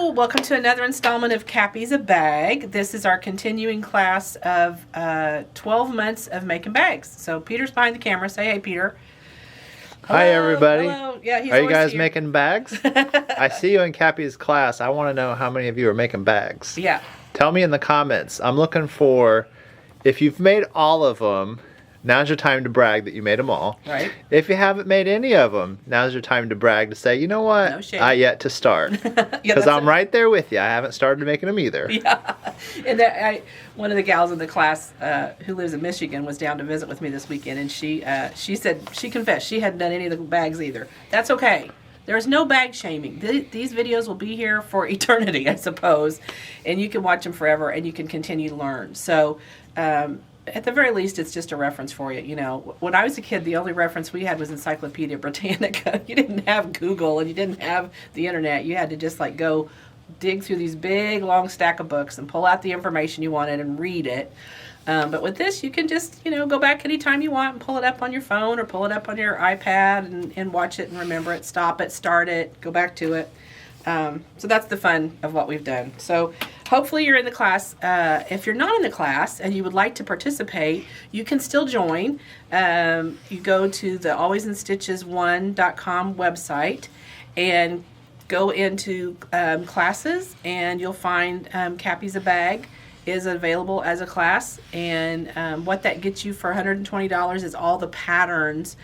Hello, welcome to another installment of Capi's a Bag. This is our continuing class of 12 months of making bags. So Peter's behind the camera. Say hey, Peter. Hello, hi, everybody. Hello. Yeah, he's Are you guys here. making bags? I see you in Capi's class. I want to know how many of you are making bags. Yeah. Tell me in the comments. I'm looking for, if you've made all of them, now's your time to brag that you made them all. Right. If you haven't made any of them, now's your time to brag to say, you know what? No shame. I yet to start. Because I'm right there with you. I haven't started making them either. Yeah. And one of the gals in the class who lives in Michigan was down to visit with me this weekend, and she said, she confessed she hadn't done any of the bags either. That's okay. There's no bag shaming. These videos will be here for eternity, I suppose, and you can watch them forever, and you can continue to learn. So, at the very least, it's just a reference for you. You know, when I was a kid, the only reference we had was Encyclopedia Britannica. You didn't have Google, and you didn't have the internet. You had to just like go dig through these big, long stack of books and pull out the information you wanted and read it. But with this, you can just, go back anytime you want and pull it up on your phone or pull it up on your iPad and watch it and remember it, stop it, start it, go back to it. So that's the fun of what we've done. So hopefully you're in the class. If you're not in the class and you would like to participate, you can still join. You go to the alwaysinstitches1.com website and go into classes, and you'll find Capi's a Bag is available as a class, and what that gets you for $120 is all the patterns.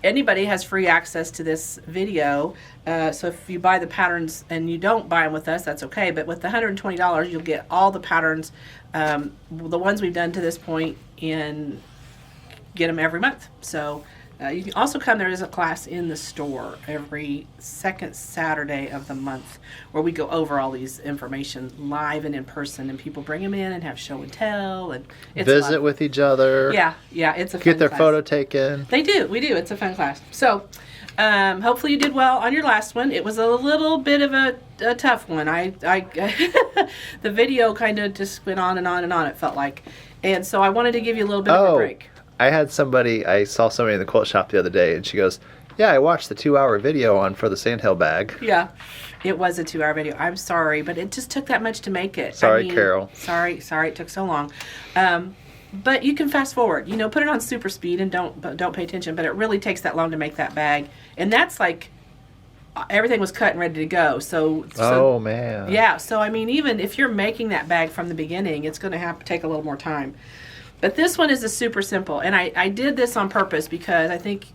Anybody has free access to this video, so if you buy the patterns and you don't buy them with us, that's okay, but with the $120 you'll get all the patterns, the ones we've done to this point, and get them every month. So you can also come. There is a class in the store every second Saturday of the month where we go over all these information live and in person, and people bring them in and have show and tell, and it's visit with each other. Yeah, it's a fun get their class. photo taken. We do. It's a fun class. So hopefully you did well on your last one. It was a little bit of a tough one. I the video kind of just went on and on and on, it felt like, and so I wanted to give you a little bit of a break. I saw somebody in the quilt shop the other day, and she goes, yeah, I watched the 2-hour video for the sandhill bag. Yeah, it was a 2-hour video. I'm sorry, but it just took that much to make it. Sorry, Carol. Sorry, it took so long. But you can fast forward, put it on super speed and don't pay attention, but it really takes that long to make that bag. And that's like, everything was cut and ready to go. So oh, man. Yeah, so even if you're making that bag from the beginning, it's going to have to take a little more time. But this one is a super simple, and I did this on purpose because I think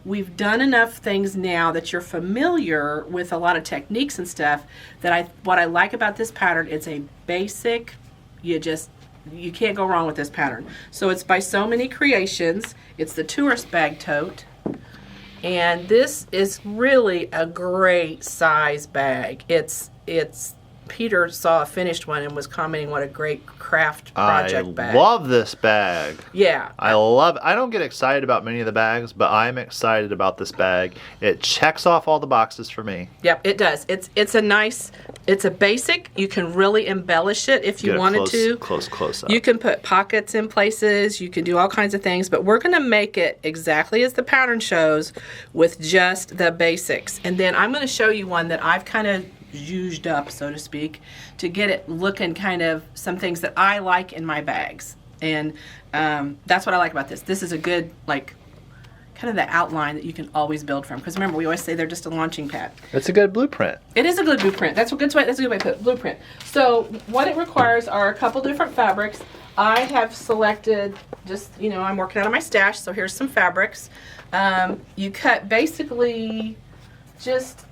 we've done enough things now that you're familiar with a lot of techniques and stuff that what I like about this pattern, it's a basic, you can't go wrong with this pattern. So it's by So Many Creations. It's the Tourist Bag Tote, and this is really a great size bag. It's Peter saw a finished one and was commenting what a great craft project bag. I love this bag. Yeah. I love it. I don't get excited about many of the bags, but I'm excited about this bag. It checks off all the boxes for me. Yep, it does. It's a basic. You can really embellish it if you wanted to. Close up. You can put pockets in places. You can do all kinds of things, but we're going to make it exactly as the pattern shows with just the basics. And then I'm going to show you one that I've kind of used up, so to speak, to get it looking kind of some things that I like in my bags. And that's what I like about this. This is a good, kind of the outline that you can always build from. Because remember, we always say they're just a launching pad. It's a good blueprint. It is a good blueprint. That's a good way to put it, blueprint. So what it requires are a couple different fabrics. I have selected just, I'm working out of my stash, so here's some fabrics. You cut basically just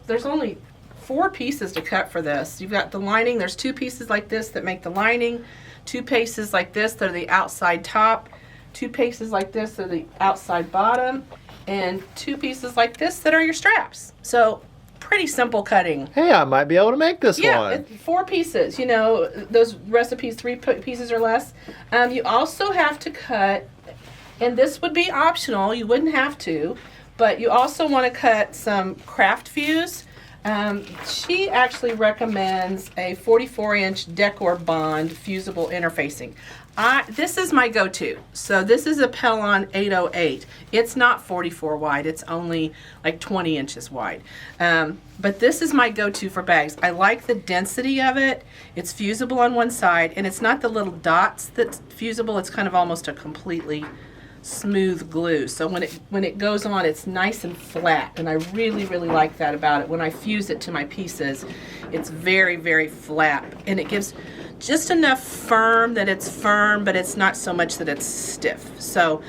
there's only 4 pieces to cut for this. You've got the lining. There's 2 pieces like this that make the lining, 2 pieces like this that are the outside top, 2 pieces like this that are the outside bottom, and 2 pieces like this that are your straps. So pretty simple cutting. Hey, I might be able to make this one. Yeah, 4 pieces. Those recipes, 3 pieces or less. You also have to cut, and this would be optional. You wouldn't have to, but you also want to cut some craft fuse. She actually recommends a 44-inch Decor Bond fusible interfacing. This is my go-to. So this is a Pellon 808. It's not 44 wide. It's only like 20 inches wide. But this is my go-to for bags. I like the density of it. It's fusible on one side, and it's not the little dots that's fusible. It's kind of almost a completely smooth glue. So when it goes on, it's nice and flat, and I really like that about it. When I fuse it to my pieces, it's very flat, and it gives just enough firm that it's firm, but it's not so much that it's stiff. So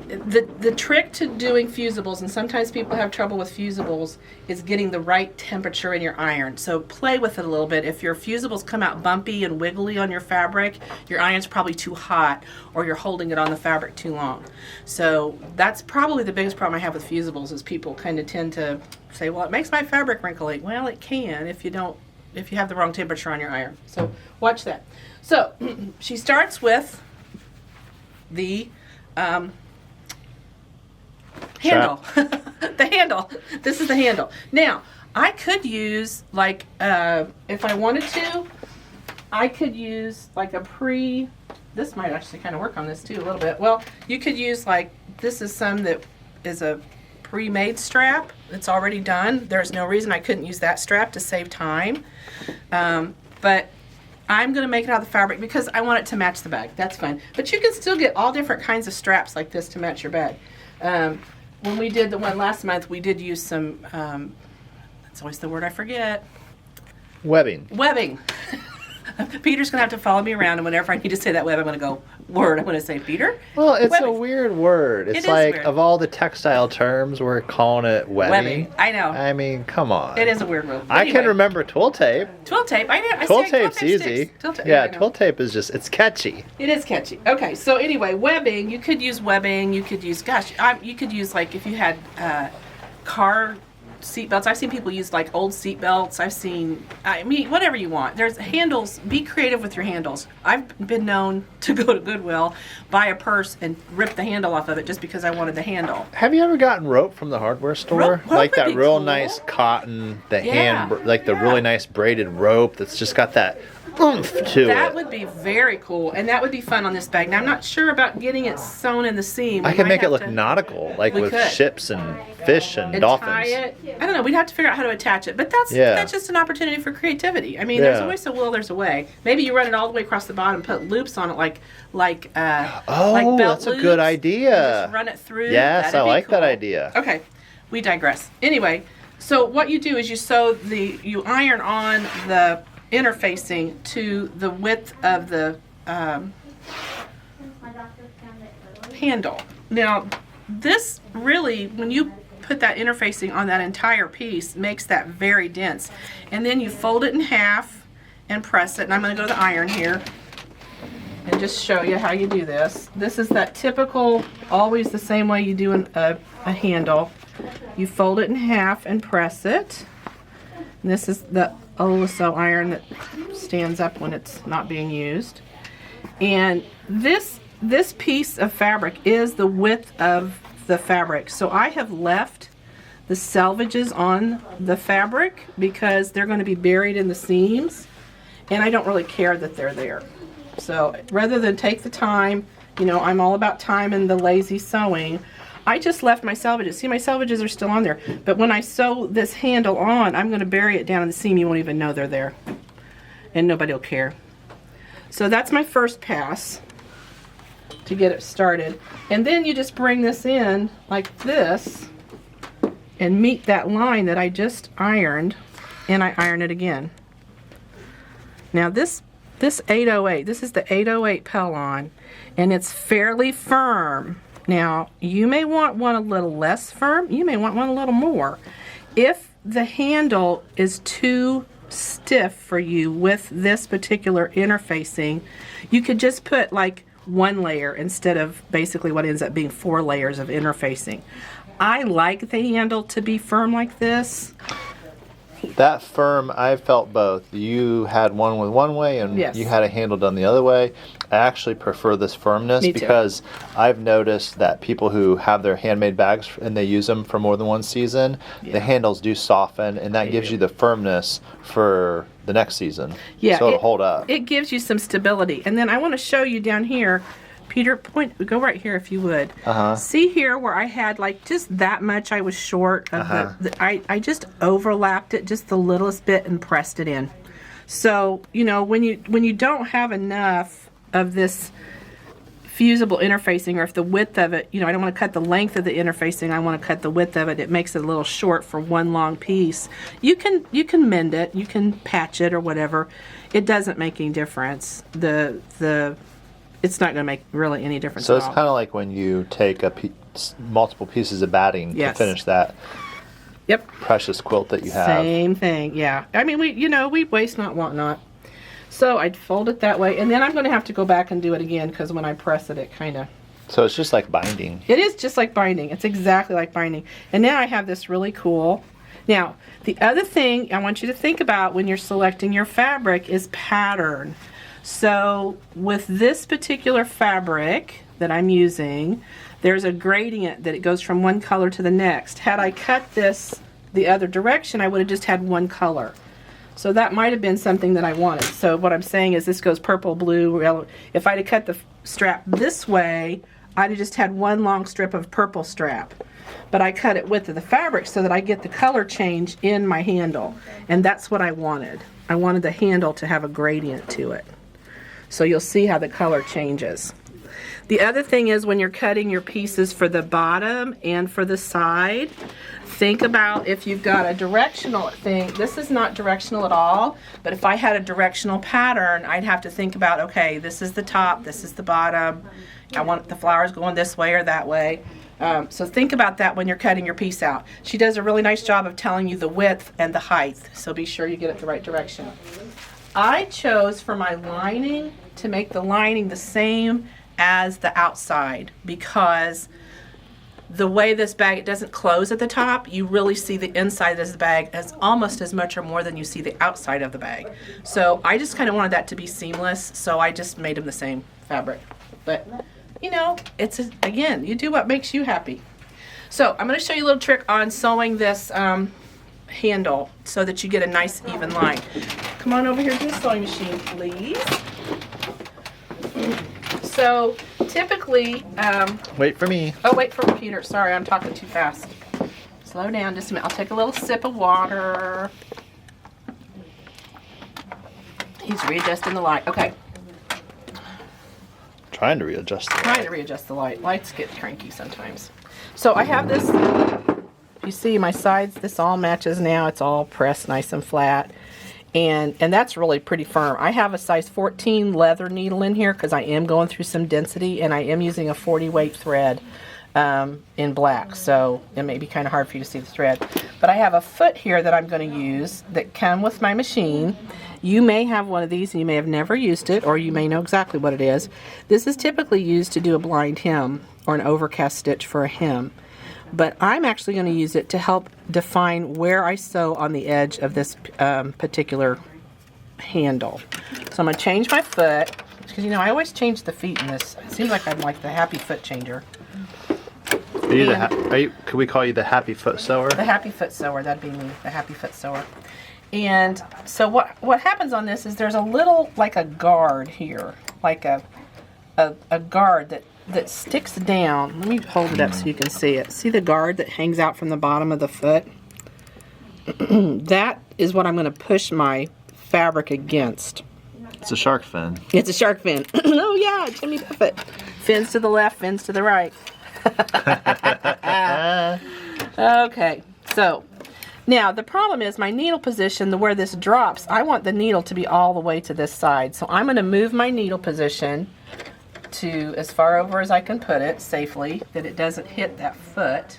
the trick to doing fusibles, and sometimes people have trouble with fusibles, is getting the right temperature in your iron. So play with it a little bit. If your fusibles come out bumpy and wiggly on your fabric, your iron's probably too hot, or you're holding it on the fabric too long. So that's probably the biggest problem I have with fusibles, is people kind of tend to say, well, it makes my fabric wrinkly. Well, it can if you have the wrong temperature on your iron. So watch that. So she starts with the handle. The handle. This is the handle. Now, I could use, like, if I wanted to, I could use like this might actually kind of work on this too a little bit. Well, you could use, like, this is some that is a pre-made strap. It's already done. There's no reason I couldn't use that strap to save time. But I'm going to make it out of the fabric because I want it to match the bag. That's fine. But you can still get all different kinds of straps like this to match your bag. When we did the one last month, we did use some, that's always the word I forget. Webbing. Webbing. Peter's going to have to follow me around, and whenever I need to say that web, I'm going to go, word. I'm going to say, Peter. Well, it's webbing. a weird word. It's like, weird. Of all the textile terms, we're calling it webbing. Webbing. I know. I mean, come on. It is a weird word. I can remember twill tape. Twill tape. Twill tape's easy. Twill tape. Yeah, twill tape is just, it's catchy. It is catchy. Okay, so anyway, webbing, you could use webbing. You could use, you could use, like, if you had car seat belts. I've seen people use, like, old seat belts. I mean, whatever you want. There's handles. Be creative with your handles. I've been known to go to Goodwill, buy a purse, and rip the handle off of it just because I wanted the handle. Have you ever gotten rope from the hardware store? Rope like that real cool. nice cotton, the really nice braided rope that's just got that oomph to it. That would be very cool, and that would be fun on this bag. Now, I'm not sure about getting it sewn in the seam. I can make it look nautical, like with ships and fish and dolphins. Tie it. I don't know. We'd have to figure out how to attach it, but that's just an opportunity for creativity. I mean, there's always a will, there's a way. Maybe you run it all the way across the bottom, put loops on it, like belt that's loops, a good idea. Just run it through. Yes, I like that idea. Okay, we digress. Anyway, so what you do is you iron on the interfacing to the width of the handle. Now, this really, when you put that interfacing on that entire piece, makes that very dense. And then you fold it in half and press it. And I'm going to go to the iron here and just show you how you do this. This is that typical, always the same way you do a handle. You fold it in half and press it. And this is the Oliso iron that stands up when it's not being used. And this piece of fabric is the width of the fabric. So I have left the selvages on the fabric because they're going to be buried in the seams, and I don't really care that they're there. So rather than take the time, I'm all about time and the lazy sewing, I just left my selvages. See, my selvages are still on there. But when I sew this handle on, I'm going to bury it down in the seam. You won't even know they're there. And nobody will care. So that's my first pass to get it started. And then you just bring this in like this and meet that line that I just ironed, and I iron it again. Now this 808, this is the 808 Pellon, and it's fairly firm. Now, you may want one a little less firm. You may want one a little more. If the handle is too stiff for you with this particular interfacing, you could just put like one layer instead of basically what ends up being 4 layers of interfacing. I like the handle to be firm like this. That firm, I felt both. You had one with one way and Yes. you had a handle done the other way. I actually prefer this firmness Me too. because I've noticed that people who have their handmade bags and they use them for more than one season, the handles do soften, and that gives you the firmness for the next season. Yeah, so it'll hold up. It gives you some stability. And then I want to show you down here, Peter, go right here if you would. See here where I had like just that much I was short of I just overlapped it just the littlest bit and pressed it in. So, you know, when you don't have enough of this fusible interfacing, or if the width of it, you know, I don't want to cut the length of the interfacing, I want to cut the width of it. It makes it a little short for one long piece. You can mend it, you can patch it or whatever. It doesn't make any difference. It's not going to make really any difference So at it's all. kind of like when you take multiple pieces of batting to finish that precious quilt that you have. Same thing, yeah. I mean, we waste not, want not. So I'd fold it that way, and then I'm going to have to go back and do it again because when I press it, it kind of... So it's just like binding. It is just like binding. It's exactly like binding. And now I have this really cool... Now, the other thing I want you to think about when you're selecting your fabric is pattern. So with this particular fabric that I'm using, there's a gradient that it goes from one color to the next. Had I cut this the other direction, I would have just had one color. So that might have been something that I wanted. So what I'm saying is this goes purple, blue, yellow. If I'd have cut the strap this way, I'd have just had one long strip of purple strap. But I cut it width of the fabric so that I get the color change in my handle. And that's what I wanted. I wanted the handle to have a gradient to it. So you'll see how the color changes. The other thing is when you're cutting your pieces for the bottom and for the side, think about if you've got a directional thing. This is not directional at all, but if I had a directional pattern, I'd have to think about, okay, this is the top, this is the bottom. I want the flowers going this way or that way. So think about that when you're cutting your piece out. She does a really nice job of telling you the width and the height, so be sure you get it the right direction. I chose for my lining to make the lining the same as the outside because the way this bag, it doesn't close at the top, you really see the inside of this bag as almost as much or more than you see the outside of the bag. So I just kind of wanted that to be seamless, so I just made them the same fabric. But, you know, again, you do what makes you happy. So I'm going to show you a little trick on sewing this handle so that you get a nice even line. Come on over here to the sewing machine, please. So typically, wait for me. Oh, wait for Peter. Sorry, I'm talking too fast. Slow down just a minute. I'll take a little sip of water. He's readjusting the light. Okay. Trying to readjust the light. Trying to readjust the light. Lights get cranky sometimes. So I have this. You see my sides. This all matches now. It's all pressed nice and flat. And that's really pretty firm. I have a size 14 leather needle in here because I am going through some density, and I am using a 40 weight thread in black, so it may be kind of hard for you to see the thread. But I have a foot here that I'm going to use that come with my machine. You may have one of these and you may have never used it, or you may know exactly what it is. This is typically used to do a blind hem or an overcast stitch for a hem. But I'm actually going to use it to help define where I sew on the edge of this particular handle. So I'm going to change my foot, because you know I always change the feet in this. It seems like I'm like the happy foot changer. Could we call you the happy foot sewer? The happy foot sewer, that'd be me, the happy foot sewer. And so what happens on this is there's a little, like a guard here, like a guard that sticks down. Let me hold it up so you can see it. See the guard that hangs out from the bottom of the foot? That is what I'm going to push my fabric against. It's a shark fin. It's a shark fin. Oh yeah, Jimmy Buffett. Fins to the left, fins to the right. Okay, so now the problem is my needle position, where this drops, I want the needle to be all the way to this side. So I'm going to move my needle position to as far over as I can put it safely, that it doesn't hit that foot.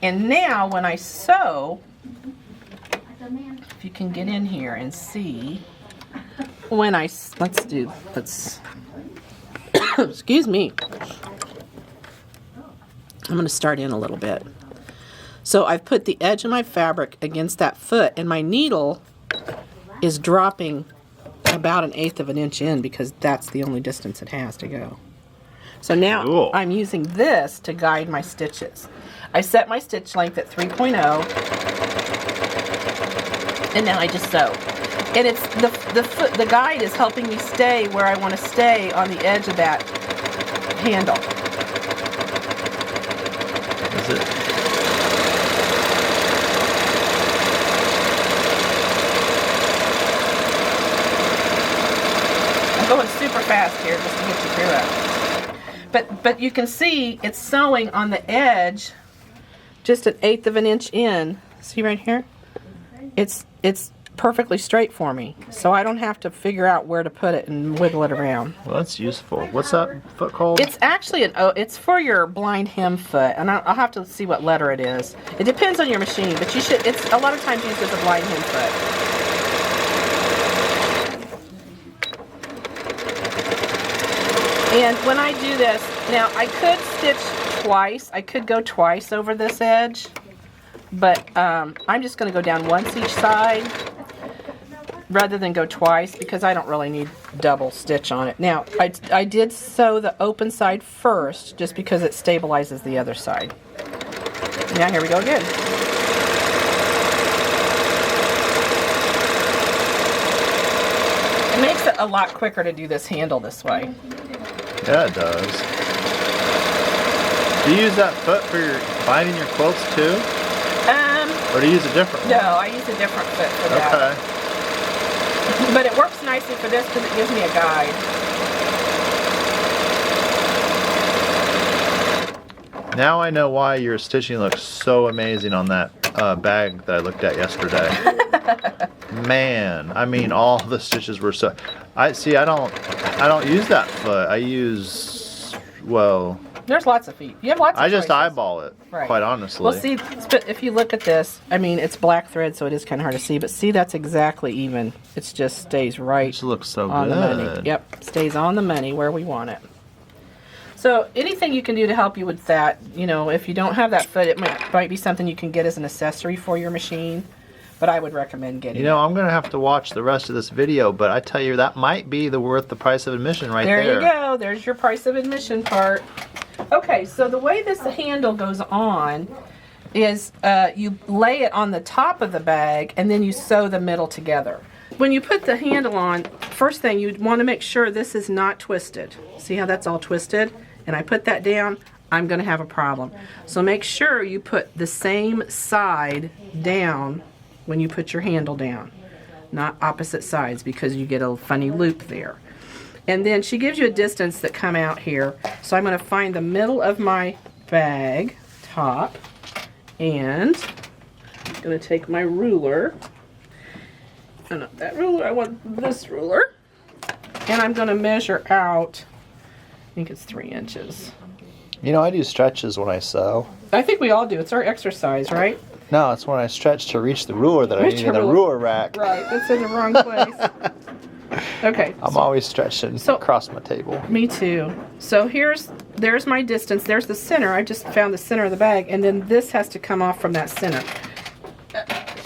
And now when I sew, if you can get in here and see, when let's excuse me, I'm going to start in a little bit. So I've put the edge of my fabric against that foot, and my needle is dropping about 1/8 of an inch in because that's the only distance it has to go. So now Cool. I'm using this to guide my stitches. I set my stitch length at 3.0, and now I just sew. And it's the guide is helping me stay where I want to stay on the edge of that handle. Is it? I'm going super fast here just to get you through it. But you can see it's sewing on the edge just 1/8 of an inch in. See right here? It's perfectly straight for me. So I don't have to figure out where to put it and wiggle it around. Well, that's useful. What's that foot called? It's actually it's for your blind hem foot, and I'll have to see what letter it is. It depends on your machine, but you should. It's a lot of times used as a blind hem foot. And when I do this, now I could stitch twice. I could go twice over this edge, but I'm just going to go down once each side rather than go twice because I don't really need double stitch on it. Now, I did sew the open side first just because it stabilizes the other side. Now here we go again. It makes it a lot quicker to do this handle this way. Yeah, it does. Do you use that foot for your binding your quilts too? Or do you use a different one? No, I use a different foot for that. Okay. But it works nicely for this because it gives me a guide. Now I know why your stitching looks so amazing on that bag that I looked at yesterday. Man, I mean, all the stitches were so. I don't use that foot. I use, well. There's lots of feet. You have lots of I just choices. eyeball it, Right. quite honestly. Well, see, if you look at this, I mean, it's black thread, so it is kind of hard to see, but see, that's exactly even. It just stays right It looks so on good. the money. Yep, stays on the money where we want it. So anything you can do to help you with that, you know, if you don't have that foot, it might be something you can get as an accessory for your machine, but I would recommend getting You know, I'm going to have to watch the rest of this video, but I tell you, that might be worth the price of admission right there. There you go. There's your price of admission part. Okay, so the way this handle goes on is you lay it on the top of the bag and then you sew the middle together. When you put the handle on, first thing you want to make sure this is not twisted. See how that's all twisted? And I put that down, I'm going to have a problem. So make sure you put the same side down when you put your handle down, not opposite sides because you get a funny loop there. And then she gives you a distance that come out here. So I'm going to find the middle of my bag top, and I'm going to take my ruler. Oh, not that ruler, I want this ruler. And I'm going to measure out, I think it's 3 inches. You know, I do stretches when I sew. I think we all do. It's our exercise, right? No, it's when I stretch to reach the ruler that I need in the ruler rack. Right, it's in the wrong place. Okay. I'm always stretching across my table. Me too. So there's my distance. There's the center. I just found the center of the bag, and then this has to come off from that center.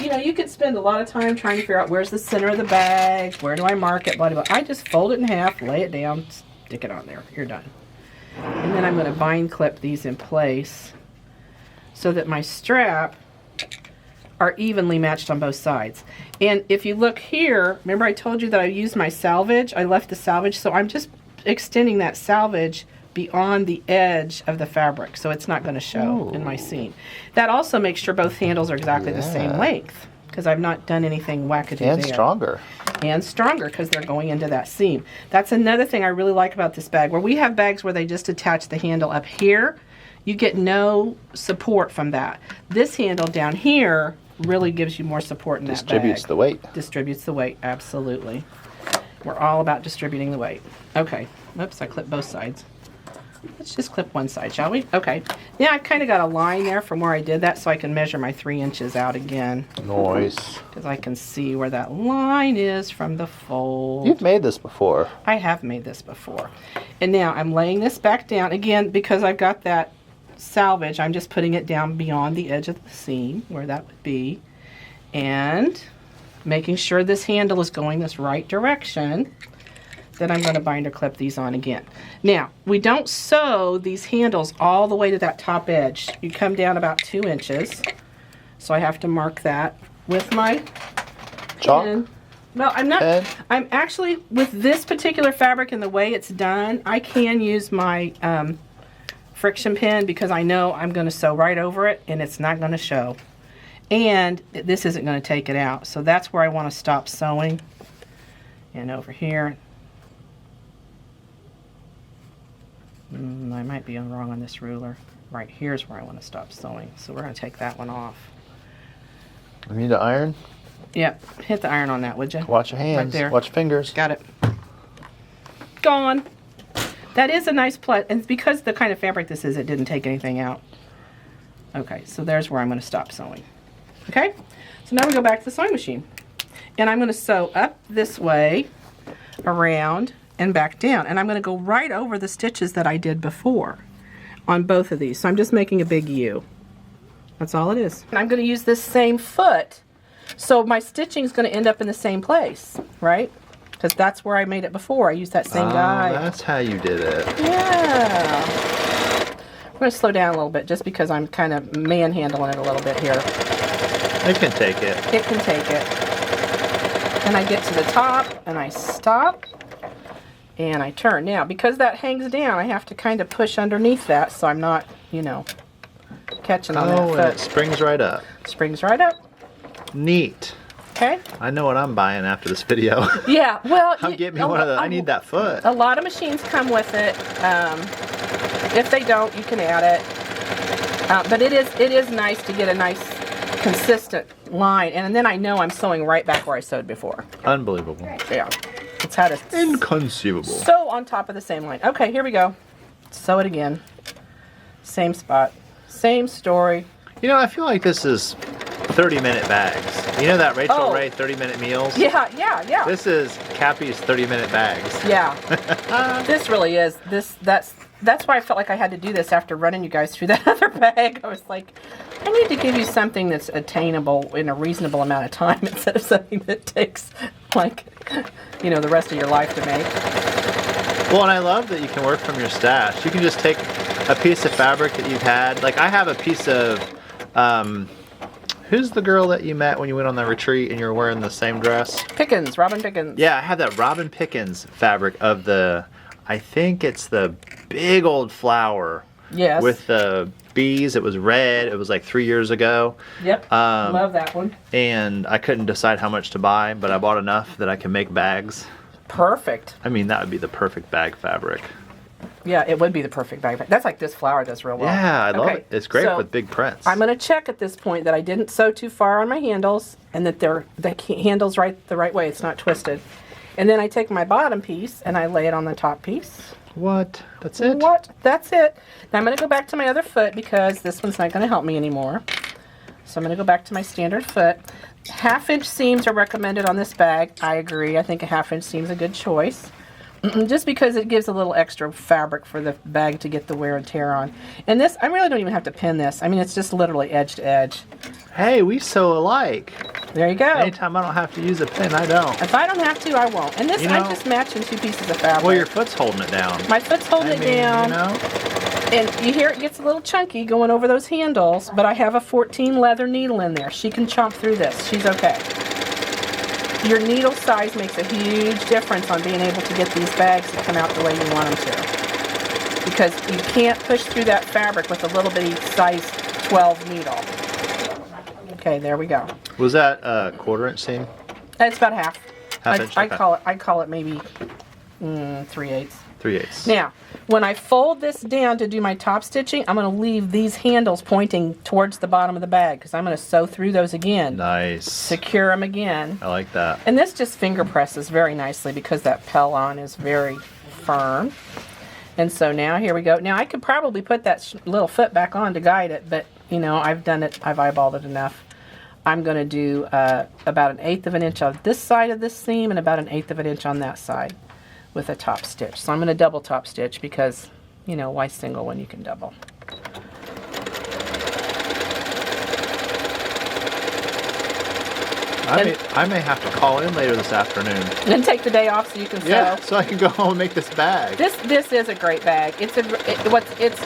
You know, you could spend a lot of time trying to figure out where's the center of the bag, where do I mark it, blah, blah, blah. I just fold it in half, lay it down, stick it on there. You're done. And then I'm going to bind clip these in place so that my strap are evenly matched on both sides. And if you look here, remember I told you that I used my salvage? I left the salvage, so I'm just extending that salvage beyond the edge of the fabric, so it's not going to show in my seam. That also makes sure both handles are exactly the same length, because I've not done anything wackadoo there. And stronger. And stronger, because they're going into that seam. That's another thing I really like about this bag. Where we have bags where they just attach the handle up here, you get no support from that. This handle down here really gives you more support in that bag. Distributes the weight. Distributes the weight, absolutely. We're all about distributing the weight. Okay, oops, I clipped both sides. Let's just clip one side, shall we? Okay. Now I've kind of got a line there from where I did that, so I can measure my 3 inches out again. Nice. Because I can see where that line is from the fold. You've made this before. I have made this before. And now I'm laying this back down again because I've got that salvage, I'm just putting it down beyond the edge of the seam where that would be, and making sure this handle is going this right direction. Then I'm going to binder clip these on again. Now, we don't sew these handles all the way to that top edge. You come down about 2 inches. So I have to mark that with my Chalk? pen. Well, I'm not, Pen? I'm actually, with this particular fabric and the way it's done, I can use my friction pen because I know I'm going to sew right over it and it's not going to show. And this isn't going to take it out. So that's where I want to stop sewing. And over here, I might be wrong on this ruler. Right here's where I want to stop sewing. So we're going to take that one off. We need to iron. Yep, hit the iron on that, would you? Watch your hands. Right there. Watch your fingers. Got it. Gone. That is a nice plus, and because the kind of fabric this is, it didn't take anything out. Okay, so there's where I'm going to stop sewing. Okay, so now we go back to the sewing machine. And I'm going to sew up this way, around, and back down. And I'm going to go right over the stitches that I did before on both of these. So I'm just making a big U. That's all it is. And I'm going to use this same foot. So my stitching is going to end up in the same place, right? Because that's where I made it before. I used that same guide. That's how you did it. Yeah. I'm going to slow down a little bit just because I'm kind of manhandling it a little bit here. It can take it. It can take it. And I get to the top and I stop and I turn. Now, because that hangs down, I have to kind of push underneath that so I'm not, you know, catching on that Oh, foot. and it springs right up. Springs right up. Neat. Okay. I know what I'm buying after this video. Yeah, well, I'm getting me one of the. I need that foot. A lot of machines come with it. If they don't, you can add it. But it is nice to get a nice consistent line, and then I know I'm sewing right back where I sewed before. Unbelievable. Yeah, it's how to Inconceivable. sew on top of the same line. Okay, here we go. Sew it again. Same spot. Same story. You know, I feel like this is 30-minute bags. You know that Rachel Ray 30-minute meals? Yeah, yeah, yeah. This is Capi's 30-minute bags. Yeah. This really is. That's why I felt like I had to do this after running you guys through that other bag. I was like, I need to give you something that's attainable in a reasonable amount of time instead of something that takes, like, you know, the rest of your life to make. Well, and I love that you can work from your stash. You can just take a piece of fabric that you've had. Like, I have a piece of, who's the girl that you met when you went on that retreat and you were wearing the same dress? Pickens, Robin Pickens. Yeah, I had that Robin Pickens fabric of the, I think it's the big old flower. Yes. With the bees. It was red. It was like 3 years ago. Yep. Love that one. And I couldn't decide how much to buy, but I bought enough that I can make bags. Perfect. I mean, that would be the perfect bag fabric. Yeah, it would be the perfect bag. That's like this flower does real well. Yeah, I love it. It's great so with big prints. I'm going to check at this point that I didn't sew too far on my handles and that the handle's the right way. It's not twisted. And then I take my bottom piece and I lay it on the top piece. What? That's it? What? That's it. Now I'm going to go back to my other foot because this one's not going to help me anymore. So I'm going to go back to my standard foot. 1/2-inch seams are recommended on this bag. I agree. I think a 1/2-inch seam is a good choice. Just because it gives a little extra fabric for the bag to get the wear and tear on. And this, I really don't even have to pin this. I mean, it's just literally edge to edge. Hey, we sew alike. There you go. Anytime I don't have to use a pin, I don't. If I don't have to, I won't. And this, You know, I'm just matching 2 pieces of fabric. Well, your foot's holding it down. My foot's holding it down. You know? And you hear it gets a little chunky going over those handles, but I have a 14 leather needle in there. She can chomp through this. She's okay. Your needle size makes a huge difference on being able to get these bags to come out the way you want them to. Because you can't push through that fabric with a little bitty size 12 needle. Okay, there we go. Was that a 1/4-inch seam? It's about half. Half-inch? I Okay. call it maybe 3/8. 3/8. Now, when I fold this down to do my top stitching, I'm going to leave these handles pointing towards the bottom of the bag because I'm going to sew through those again. Nice. Secure them again. I like that. And this just finger presses very nicely because that Pellon is very firm. And so now here we go. Now I could probably put that little foot back on to guide it, but you know, I've done it, I've eyeballed it enough. I'm going to do about 1/8 of an inch on this side of this seam and about 1/8 of an inch on that side with a top stitch. So I'm going to double top stitch because, you know, why single when you can double? I may have to call in later this afternoon. And take the day off so you can sew. Yeah, so I can go home and make this bag. This is a great bag. It's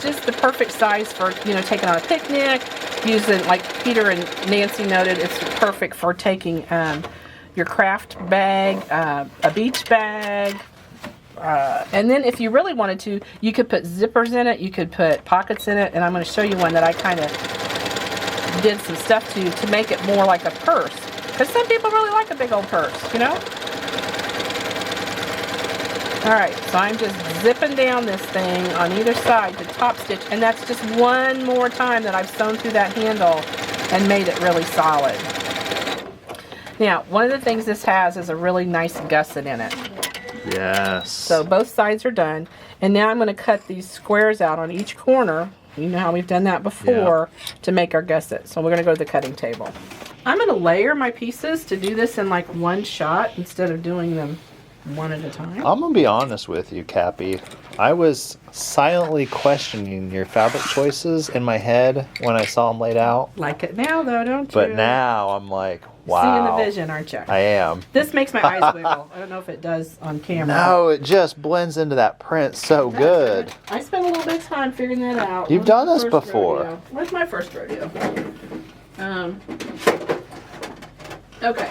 just the perfect size for, you know, taking on a picnic, using, like Peter and Nancy noted, it's perfect for taking your craft bag, a beach bag, and then if you really wanted to, you could put zippers in it, you could put pockets in it, and I'm going to show you one that I kind of did some stuff to make it more like a purse. Because some people really like a big old purse, you know? Alright, so I'm just zipping down this thing on either side to top stitch, and that's just one more time that I've sewn through that handle and made it really solid. Now, one of the things this has is a really nice gusset in it. Yes. So both sides are done, and now I'm going to cut these squares out on each corner. You know how we've done that before, to make our gusset. So we're going to go to the cutting table. I'm going to layer my pieces to do this in like one shot instead of doing them one at a time. I'm going to be honest with you, Cappy. I was silently questioning your fabric choices in my head when I saw them laid out. Like it now, though, don't you? But now I'm like, wow. Seeing the vision, aren't you? I am. This makes my eyes wiggle. I don't know if it does on camera. No, it just blends into that print so good. I spent a little bit of time figuring that out. You've done this before. Rodeo? Where's my first rodeo? Okay.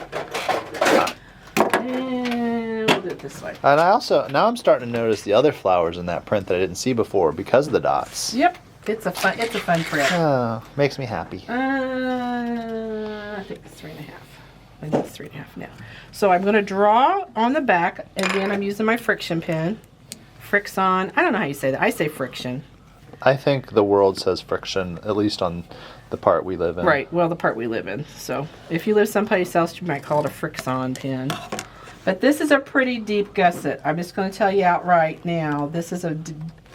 And we'll do it this way. And I also, now I'm starting to notice the other flowers in that print that I didn't see before because of the dots. Yep. It's a fun print. Oh, makes me happy. I think it's 3.5. I think it's 3.5 now. So I'm going to draw on the back. Again, I'm using my friction pen. Frixon. I don't know how you say that. I say friction. I think the world says friction, at least on the part we live in. Right. Well, the part we live in. So if you live someplace else, you might call it a Frixon pen. But this is a pretty deep gusset. I'm just going to tell you outright now. This is a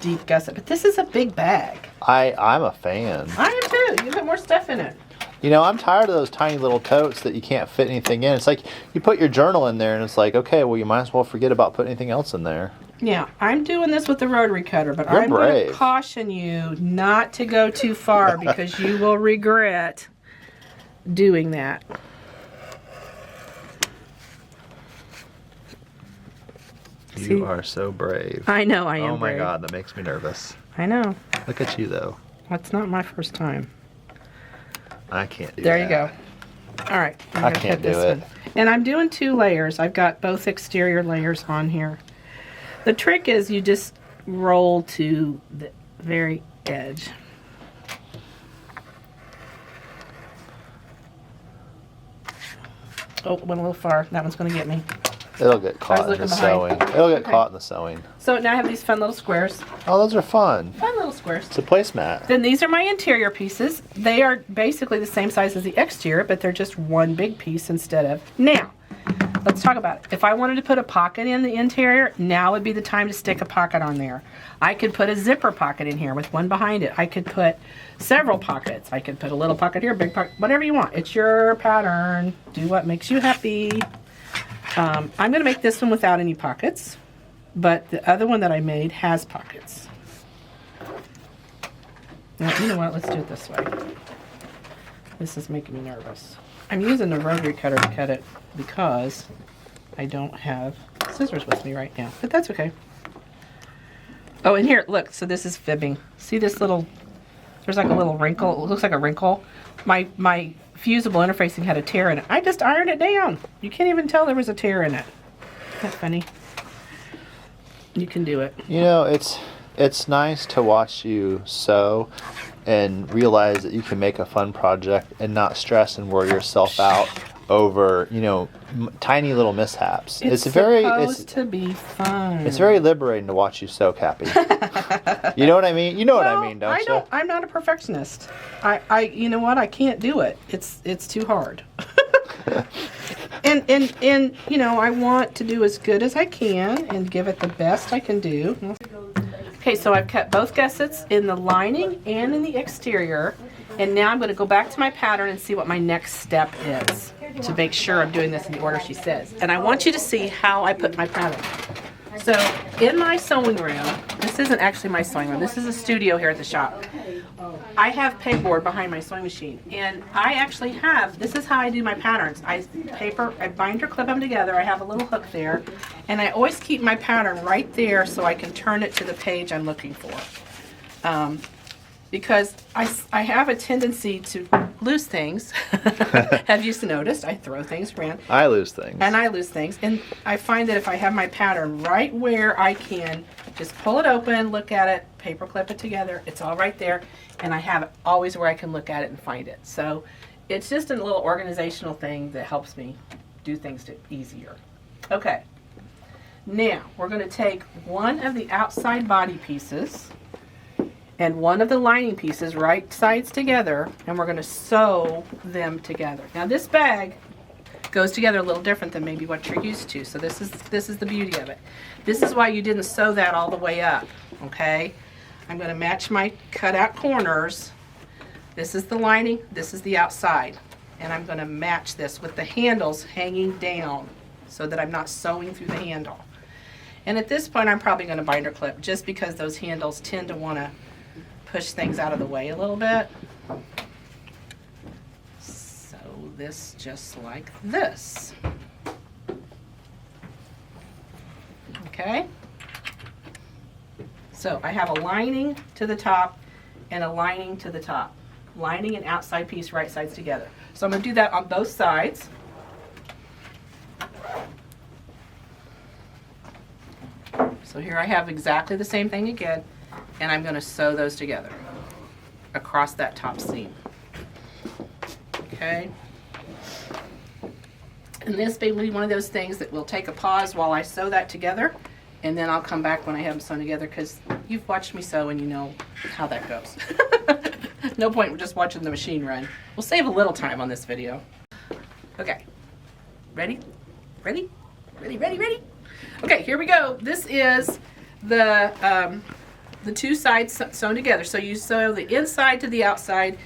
deep gusset. But this is a big bag. I'm a fan. I am too. You put more stuff in it. You know, I'm tired of those tiny little totes that you can't fit anything in. It's like you put your journal in there and it's like, okay, well, you might as well forget about putting anything else in there. Yeah, I'm doing this with the rotary cutter, but You're I'm going brave. to caution you not to go too far because you will regret doing that. You are so brave. I know I am Oh my brave. God, that makes me nervous. I know. Look at you though. That's not my first time. I can't do There that. you go. All right. I'm I gonna can't cut this do it. one. And I'm doing 2 layers. I've got both exterior layers on here. The trick is you just roll to the very edge. Oh, went a little far. That one's going to get me. It'll get caught in the looking sewing. behind. It'll get Okay. caught in the sewing. So now I have these fun little squares. Oh, those are fun. Fun little squares. It's a placemat. Then these are my interior pieces. They are basically the same size as the exterior, but they're just one big piece instead of... Now, let's talk about it. If I wanted to put a pocket in the interior, now would be the time to stick a pocket on there. I could put a zipper pocket in here with one behind it. I could put several pockets. I could put a little pocket here, big pocket, whatever you want. It's your pattern. Do what makes you happy. I'm going to make this one without any pockets, but the other one that I made has pockets. Now, you know what? Let's do it this way. This is making me nervous. I'm using the rotary cutter to cut it because I don't have scissors with me right now, but that's okay. Oh, and here, look, so this is fibbing. See this little, there's like a little wrinkle. It looks like a wrinkle. My fusible interfacing had a tear in it. I just ironed it down. You can't even tell there was a tear in it. Isn't that funny? You can do it. You know, it's nice to watch you sew and realize that you can make a fun project and not stress and worry yourself out over, you know, tiny little mishaps. It's supposed to be fun. It's very liberating to watch you sew, Cappy. You know what I mean? You know what I mean, don't you? I'm not a perfectionist. I you know what? I can't do it. It's too hard. and you know, I want to do as good as I can and give it the best I can do. Okay, so I've cut both gussets in the lining and in the exterior. And now I'm going to go back to my pattern and see what my next step is to make sure I'm doing this in the order she says. And I want you to see how I put my pattern. So in my sewing room, this isn't actually my sewing room. This is a studio here at the shop. I have pegboard behind my sewing machine, and I actually have, this is how I do my patterns. I binder clip them together. I have a little hook there, and I always keep my pattern right there so I can turn it to the page I'm looking for. Because I have a tendency to lose things. Have you noticed? I throw things around. I lose things. And I lose things. And I find that if I have my pattern right where I can just pull it open, look at it, paper clip it together, it's all right there. And I have it always where I can look at it and find it. So it's just a little organizational thing that helps me do things easier. Okay. Now we're going to take one of the outside body pieces and one of the lining pieces, right sides together, and we're going to sew them together. Now this bag goes together a little different than maybe what you're used to, so this is the beauty of it. This is why you didn't sew that all the way up, okay? I'm going to match my cutout corners. This is the lining, this is the outside, and I'm going to match this with the handles hanging down so that I'm not sewing through the handle. And at this point I'm probably going to binder clip just because those handles tend to want to push things out of the way a little bit. So this just like this. Okay. So I have a lining to the top and a lining to the top. Lining and outside piece, right sides together. So I'm going to do that on both sides. So here I have exactly the same thing again. And I'm going to sew those together across that top seam. Okay. And this may be one of those things that will take a pause while I sew that together, and then I'll come back when I have them sewn together, because you've watched me sew and you know how that goes. No point in just watching the machine run. We'll save a little time on this video. Okay. Ready? Ready? Ready, ready, ready? Okay, here we go. This is the two sides sewn together. So you sew the inside to the outside,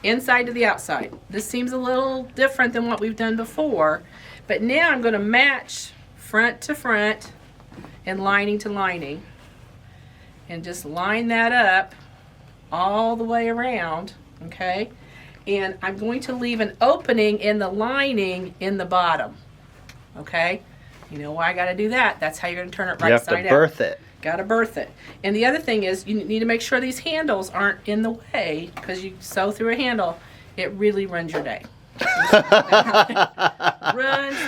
inside to the outside. This seems a little different than what we've done before, but now I'm going to match front to front and lining to lining, and just line that up all the way around, okay? And I'm going to leave an opening in the lining in the bottom, okay? You know why I got to do that? That's how you're going to turn it right side out. You have to berth it. Got to berth it. And the other thing is you need to make sure these handles aren't in the way, because you sew through a handle, it really ruins your day. Runs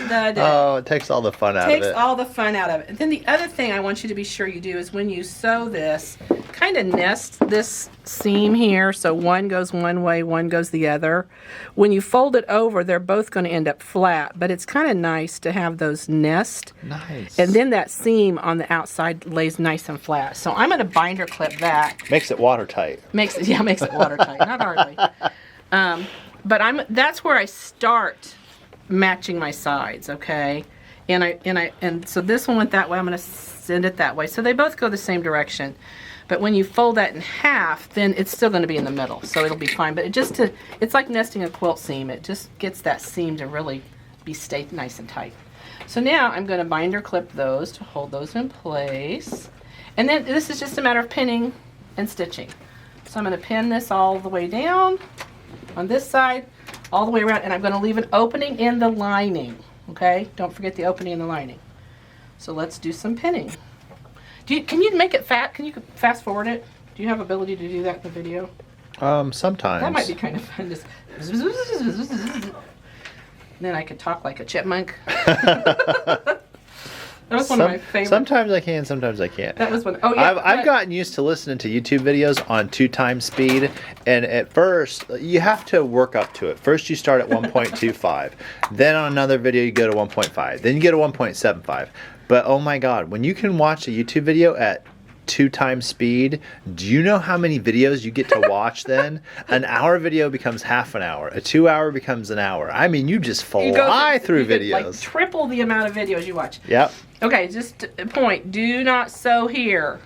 the day. Oh, it takes all the fun out of it. Takes all the fun out of it. And then the other thing I want you to be sure you do is when you sew this, kind of nest this seam here, so one goes one way, one goes the other. When you fold it over, they're both going to end up flat, but it's kind of nice to have those nest. Nice. And then that seam on the outside lays nice and flat. So I'm going to binder clip that. Makes it watertight. Makes it watertight, not hardly. But that's where I start matching my sides, okay? And so this one went that way. I'm going to send it that way. So they both go the same direction. But when you fold that in half, then it's still going to be in the middle, so it'll be fine. But it's like nesting a quilt seam. It just gets that seam to really stay nice and tight. So now I'm going to binder clip those to hold those in place. And then this is just a matter of pinning and stitching. So I'm going to pin this all the way down on this side, all the way around, and I'm going to leave an opening in the lining, okay? Don't forget the opening in the lining. So let's do some pinning. Can you make it fat? Can you fast forward it? Do you have ability to do that in the video? Sometimes. That might be kind of fun. Just then I could talk like a chipmunk. That was one of my favorites. Sometimes I can, sometimes I can't. That was one. Oh yeah. I've gotten used to listening to YouTube videos on 2x speed, and at first you have to work up to it. First you start at 1.25, then on another video you go to 1.5, then you go to 1.75. But oh my God, when you can watch a YouTube video at 2x speed, do you know how many videos you get to watch then? An hour video becomes half an hour. A 2 hour becomes an hour. I mean, you just fly through videos. Like triple the amount of videos you watch. Yep. Okay, just a point. Do not sew here.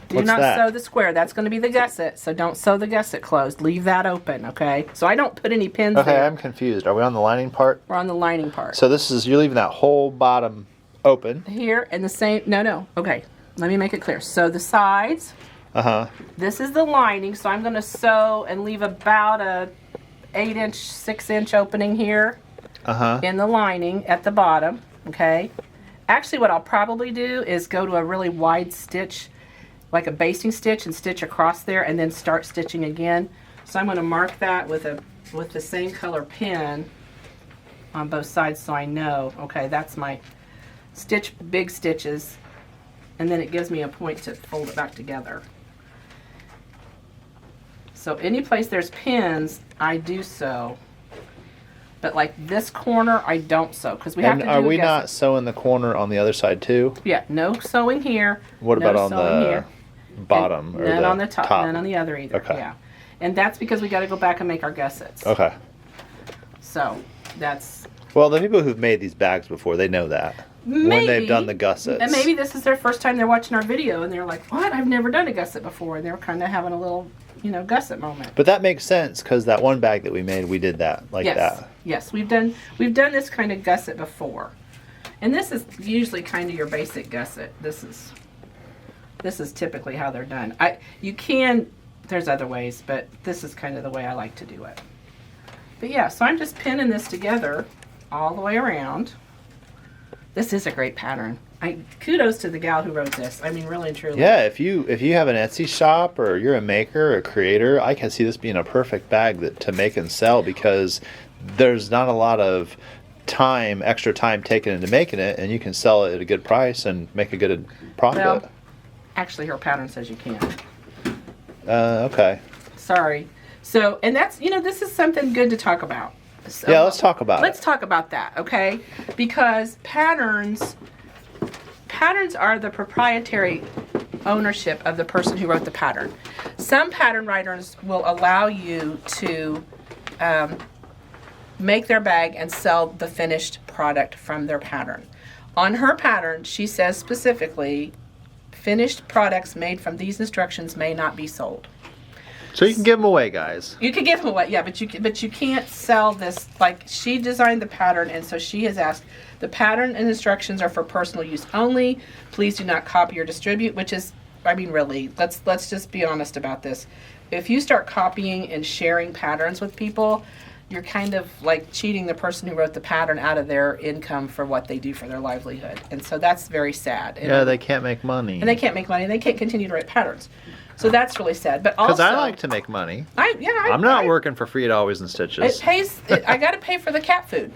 Do not sew the square. That's going to be the gusset, so don't sew the gusset closed. Leave that open, okay? So I don't put any pins there. Okay, I'm confused. Are we on the lining part? We're on the lining part. So you're leaving that whole bottom open. Here, and the same, no. Okay, let me make it clear. So the sides Uh-huh. This is the lining, so I'm going to sew and leave about a 8-inch, 6-inch opening here in the lining at the bottom, okay? Actually, what I'll probably do is go to a really wide stitch, like a basting stitch, and stitch across there and then start stitching again. So I'm going to mark that with the same color pin on both sides so I know, okay, that's my stitch, big stitches, and then it gives me a point to fold it back together. So any place there's pins, I do sew. But like this corner, I don't sew because we have to do. Are we not sewing the corner on the other side too? Yeah, no sewing here. What about no on the here. bottom or none the on the top, none on the other either. Okay. Yeah, and that's because we got to go back and make our gussets. Okay. So that's. Well, the people who've made these bags before, they know that. Maybe, when they've done the gussets. And maybe this is their first time they're watching our video and they're like, "What? I've never done a gusset before." And they're kind of having a little, gusset moment. But that makes sense because that one bag that we made, we did that like that. Yes, we've done this kind of gusset before, and this is usually kind of your basic gusset. This is typically how they're done. There's other ways, but this is kind of the way I like to do it. But yeah, so I'm just pinning this together all the way around. This is a great pattern. Kudos to the gal who wrote this. I mean, really and truly. Yeah, if you have an Etsy shop or you're a maker or a creator, I can see this being a perfect bag to make and sell because there's not a lot of extra time taken into making it, and you can sell it at a good price and make a good profit. Well, actually, her pattern says you can't. Okay. Sorry. So, and that's, this is something good to talk about. So, yeah, let's talk about it. Let's talk about that, okay? Because patterns are the proprietary ownership of the person who wrote the pattern. Some pattern writers will allow you to make their bag and sell the finished product from their pattern. On her pattern, she says specifically, finished products made from these instructions may not be sold. So you can give them away, guys. You can give them away, yeah, but you can't sell this. Like, she designed the pattern, and so she has asked, the pattern and instructions are for personal use only. Please do not copy or distribute, which is, I mean, really, let's just be honest about this. If you start copying and sharing patterns with people, you're kind of like cheating the person who wrote the pattern out of their income for what they do for their livelihood. And so that's very sad. Yeah, they can't make money. And they can't make money, and they can't continue to write patterns. So that's really sad. But also, because I like to make money. I'm not working for free at Always and Stitches. It pays. I got to pay for the cat food.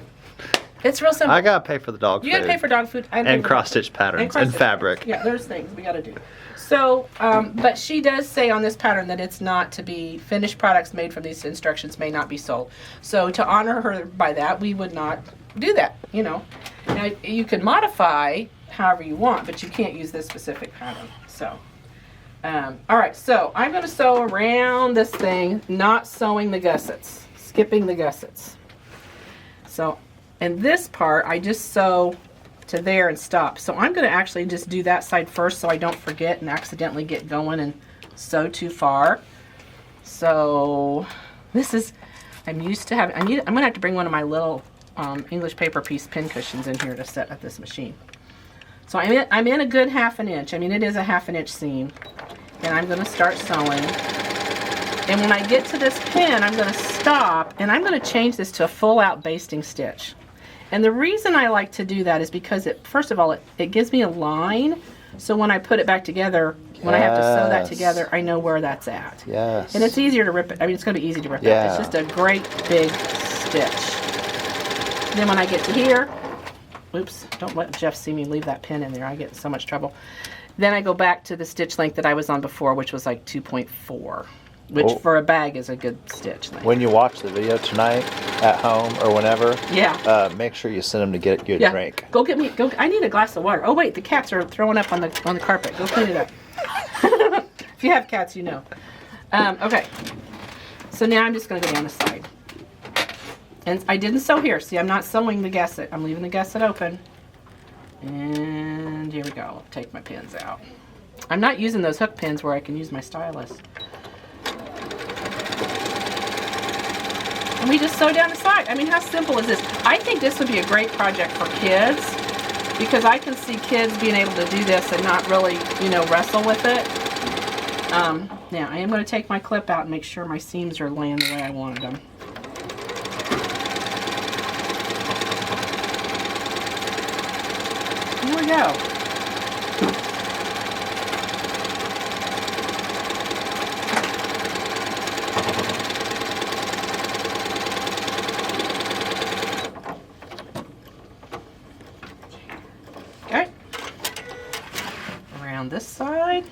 It's real simple. I got to pay for the dog food. You got to pay for dog food. And cross-stitch patterns and fabric. Yeah, there's things we got to do. So, but she does say on this pattern that it's not to be finished products made from these instructions may not be sold. So to honor her by that, we would not do that, Now, you can modify however you want, but you can't use this specific pattern. So, all right, so I'm going to sew around this thing, not sewing the gussets, skipping the gussets. So, in this part, I just sew to there and stop. So I'm going to actually just do that side first so I don't forget and accidentally get going and sew too far. So this is, I'm used to having, I'm going to have to bring one of my little English paper piece pin cushions in here to set at this machine. So I'm in a good 1/2 inch. I mean, it is a 1/2 inch seam. And I'm going to start sewing. And when I get to this pin, I'm going to stop and I'm going to change this to a full out basting stitch. And the reason I like to do that is because first of all, it gives me a line. So when I put it back together, when I have to sew that together, I know where that's at. Yes. And it's easier to rip it. I mean, it's going to be easy to rip out. It's just a great big stitch. Then when I get to here, oops, don't let Jeff see me leave that pin in there. I get in so much trouble. Then I go back to the stitch length that I was on before, which was like 2.4. Which for a bag is a good stitch length. When you watch the video tonight at home or whenever, make sure you send them to get you a drink. Go get me. I need a glass of water. Oh wait, the cats are throwing up on the carpet. Go clean it up. If you have cats, you know. Okay. So now I'm just going to go down the side. And I didn't sew here. See, I'm not sewing the gusset. I'm leaving the gusset open. And here we go. I'll take my pins out. I'm not using those hook pins where I can use my stylus. And we just sew down the side. I mean, how simple is this? I think this would be a great project for kids because I can see kids being able to do this and not really, wrestle with it. Now I am going to take my clip out and make sure my seams are laying the way I wanted them. Here we go. Okay. Around this side.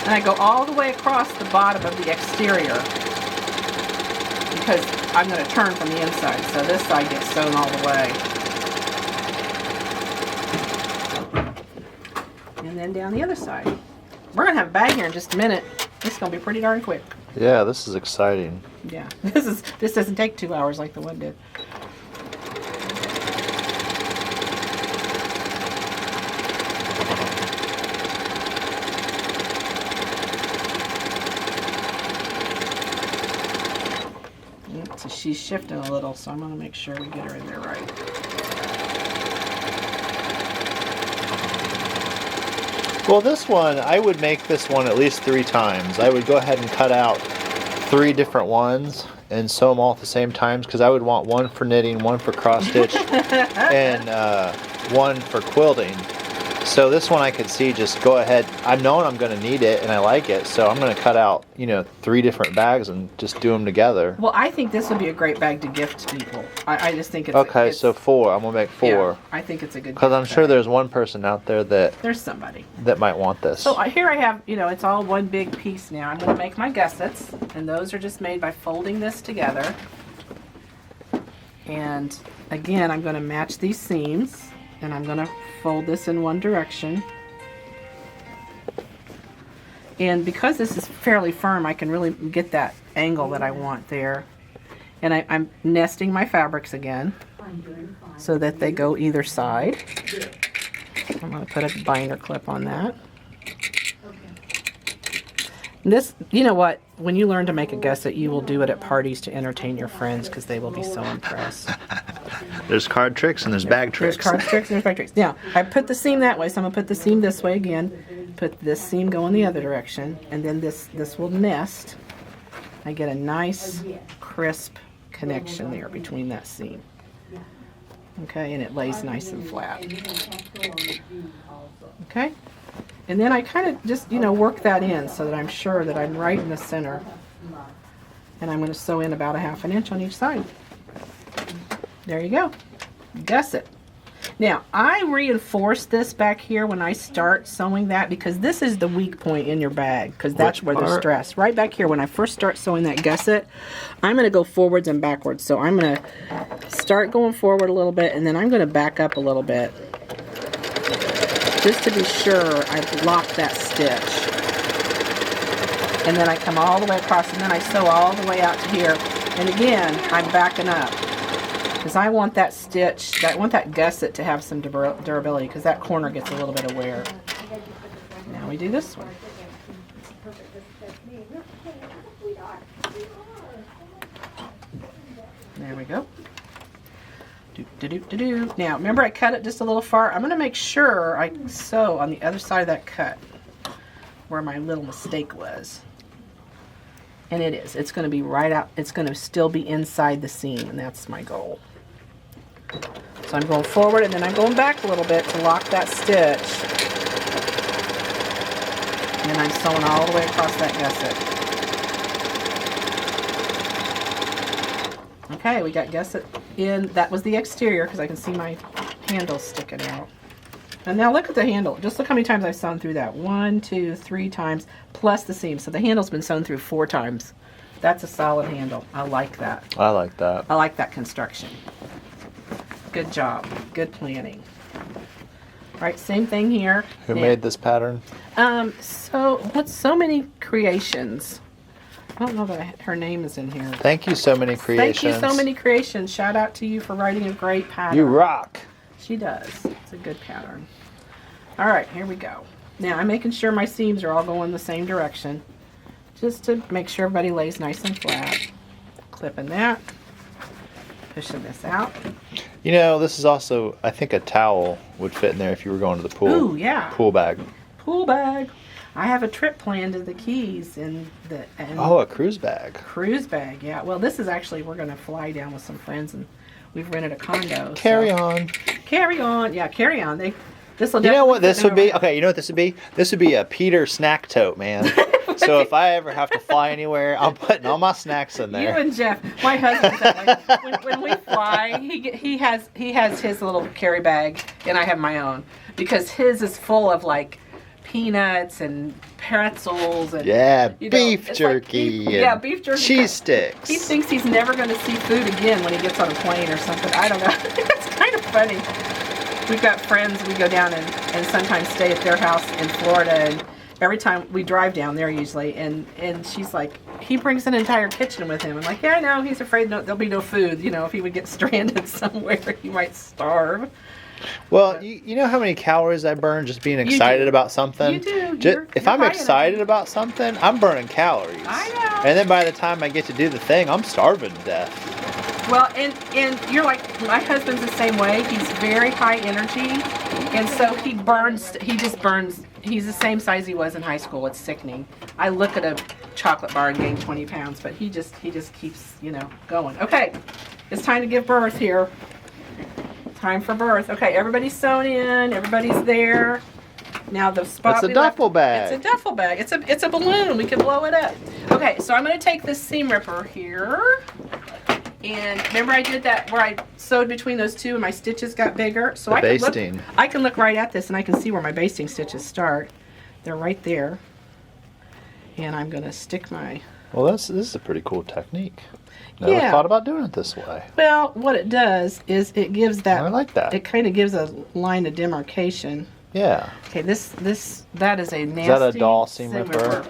And I go all the way across the bottom of the exterior because I'm going to turn from the inside, so this side gets sewn all the way. And then down the other side. We're going to have a bag here in just a minute. This is going to be pretty darn quick. Yeah, this is exciting. Yeah, this doesn't take 2 hours like the one did. So she's shifting a little, so I'm going to make sure we get her in there right. Well, this one, I would make this one at least 3 times. I would go ahead and cut out 3 different ones and sew them all at the same times because I would want one for knitting, one for cross stitch, and one for quilting. So this one I could see just go ahead. I know I'm going to need it and I like it, so I'm going to cut out, 3 different bags and just do them together. Well, I think this would be a great bag to gift people. I just think it's okay. So 4. I'm going to make 4. Yeah, I think it's a good. Because I'm gift sure bag. there's one person out there There's somebody that might want this. So here I have, it's all one big piece now. I'm going to make my gussets, and those are just made by folding this together. And again, I'm going to match these seams, and I'm going to fold this in one direction. And because this is fairly firm, I can really get that angle that I want there. And I'm nesting my fabrics again so that they go either side. I'm going to put a binder clip on that. This, you know what? When you learn to make a gusset, you will do it at parties to entertain your friends because they will be so impressed. There's card tricks and there's bag tricks. There's card tricks and there's bag tricks. Now, I put the seam that way, so I'm going to put the seam this way again. Put this seam going the other direction, and then this will nest. I get a nice, crisp connection there between that seam. Okay, and it lays nice and flat. Okay? And then I kind of just, work that in so that I'm sure that I'm right in the center. And I'm going to sew in about a ½ inch on each side. There you go. Gusset. Now, I reinforce this back here when I start sewing that because this is the weak point in your bag because that's where the stress. Right back here when I first start sewing that gusset, I'm going to go forwards and backwards. So I'm going to start going forward a little bit and then I'm going to back up a little bit. Just to be sure I've locked that stitch. And then I come all the way across and then I sew all the way out to here. And again, I'm backing up. Because I want that stitch, I want that gusset to have some durability because that corner gets a little bit of wear. Now we do this one. There we go. Now, remember I cut it just a little far? I'm going to make sure I sew on the other side of that cut where my little mistake was. And it is. It's going to be right out. It's going to still be inside the seam, and that's my goal. So I'm going forward, and then I'm going back a little bit to lock that stitch. And then I'm sewing all the way across that gusset. Okay, we got gusset in. That was the exterior because I can see my handle sticking out. And now look at the handle. Just look how many times I've sewn through that. 1, 2, 3 times plus the seam. So the handle's been sewn through 4 times. That's a solid handle. I like that. I like that. I like that construction. Good job. Good planning. All right, same thing here. Who made this pattern? So many creations. I don't know that her name is in here. Thank you, So Many Creations. Thank you, So Many Creations. Shout out to you for writing a great pattern. You rock. She does. It's a good pattern. All right, here we go. Now I'm making sure my seams are all going the same direction, just to make sure everybody lays nice and flat. Clipping that, pushing this out. You know, this is also, I think a towel would fit in there if you were going to the pool. Ooh, yeah. Pool bag. Pool bag. I have a trip planned to the Keys and Oh, a cruise bag. cruise bag. Yeah. Well, this is actually, we're going to fly down with some friends and we've rented a condo. Carry on. Carry on. Yeah, carry on. This will. You know what this would be? Okay, you know what this would be? This would be a Peter snack tote, man. So if I ever have to fly anywhere, I'm putting all my snacks in there. You and Jeff, my husband said, like, when we fly, he has his little carry bag, and I have my own because his is full of like peanuts and pretzels and beef jerky. Beef jerky. Cheese sticks. He thinks he's never going to see food again when he gets on a plane or something. I don't know. It's kind of funny. We've got friends. We go down and sometimes stay at their house in Florida, and every time we drive down there usually, and she's like, he brings an entire kitchen with him. I'm like, yeah, I know. He's afraid there'll be no food. You know, if he would get stranded somewhere, he might starve. Well, you know how many calories I burn just being excited about something? You do. If I'm excited about something, I'm burning calories. I know. And then by the time I get to do the thing, I'm starving to death. Well, and you're like, my husband's the same way. He's very high energy, and so he just burns. He's the same size he was in high school. It's sickening. I look at a chocolate bar and gain 20 pounds, but he just keeps, going. Okay, it's time to give birth here. Time for birth. Okay, everybody's sewn in. Everybody's there. Now the spot. It's a duffel bag. It's a duffel bag. It's a balloon. We can blow it up. Okay, so I'm going to take this seam ripper here. And remember I did that where I sewed between those two and my stitches got bigger? So I can look right at this and I can see where my basting stitches start. They're right there. And I'm going to stick my... Well, this is a pretty cool technique. Never thought about doing it this way. Well, what it does is it gives that... I like that. It kind of gives a line of demarcation. Yeah. Okay, that is a nasty... Is that a doll seam ripper?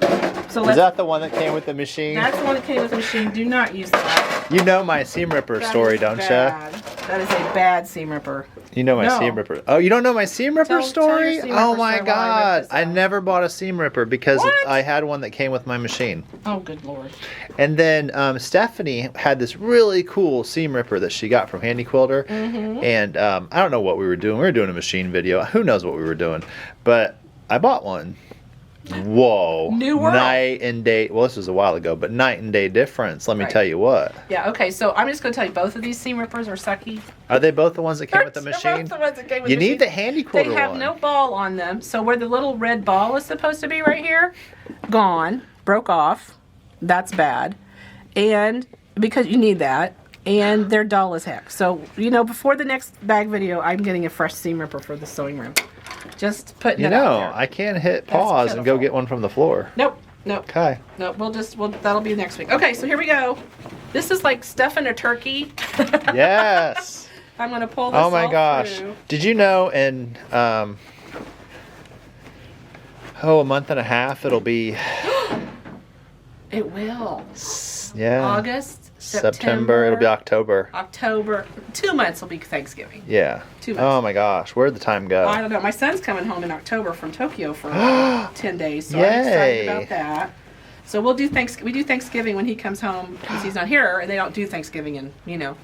So is that the one that came with the machine? That's the one that came with the machine. Do not use that. You know my seam ripper story, don't you? That is a bad seam ripper. You know my seam ripper. Oh, you don't know my seam ripper story? Tell your seam Oh ripper my story God. I never bought a seam ripper because I had one that came with my machine. Oh, good Lord. And then Stephanie had this really cool seam ripper that she got from Handy Quilter. Mm-hmm. And I don't know what we were doing. We were doing a machine video. Who knows what we were doing? But I bought one. Whoa. New world. Night and day. Well, this was a while ago, but night and day difference. Let me tell you what. Yeah, okay, so I'm just going to tell you both of these seam rippers are sucky. Are they both the ones that came with the They're machine? both the ones that came with you the need machine. the Handy Quilter They have one. no ball on them, so where the little red ball is supposed to be right here, gone, broke off. That's bad. And because you need that. And they're dull as heck. So, before the next bag video, I'm getting a fresh seam ripper for the sewing room. Just putting it out there. I can't hit pause and go get one from the floor. Nope. Okay. No, that'll be next week. Okay, so here we go. This is like stuffing a turkey. Yes. I'm going to pull this Oh my gosh. through. Did you know in a month and a half it'll be It will. Yeah. August, September. It'll be October. 2 months will be Thanksgiving. Yeah. 2 months. Oh my gosh, where'd the time go? I don't know. My son's coming home in October from Tokyo for 10 days, so Yay. I'm excited about that. So we do Thanksgiving when he comes home because he's not here, and they don't do Thanksgiving, and